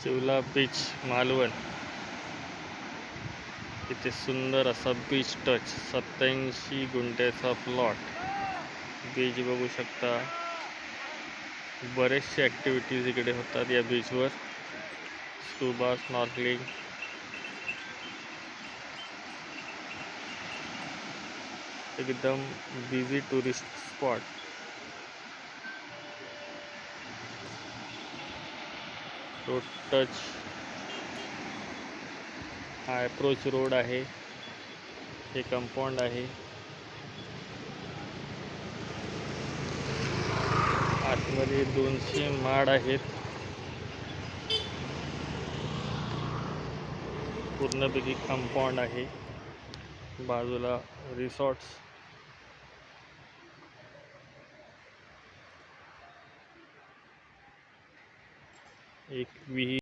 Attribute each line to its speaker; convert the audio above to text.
Speaker 1: Chivla beach Malvan. इथे सुंदर असा बीच टच 87 गुंठ्याचा प्लॉट. बीच बघू शकता. बरेचसे ॲक्टिव्हिटीज इकडे होतात या बीचवर. Scuba, snorkelling. एकदम busy tourist spot. Road touch हा अप्रोच रोड आहे. हे कंपाऊंड आहे. आतमध्ये 200 माड आहेत. पूर्णपैकी कंपाऊंड आहे. बाजूला रिसॉर्ट्स. एक विहीर.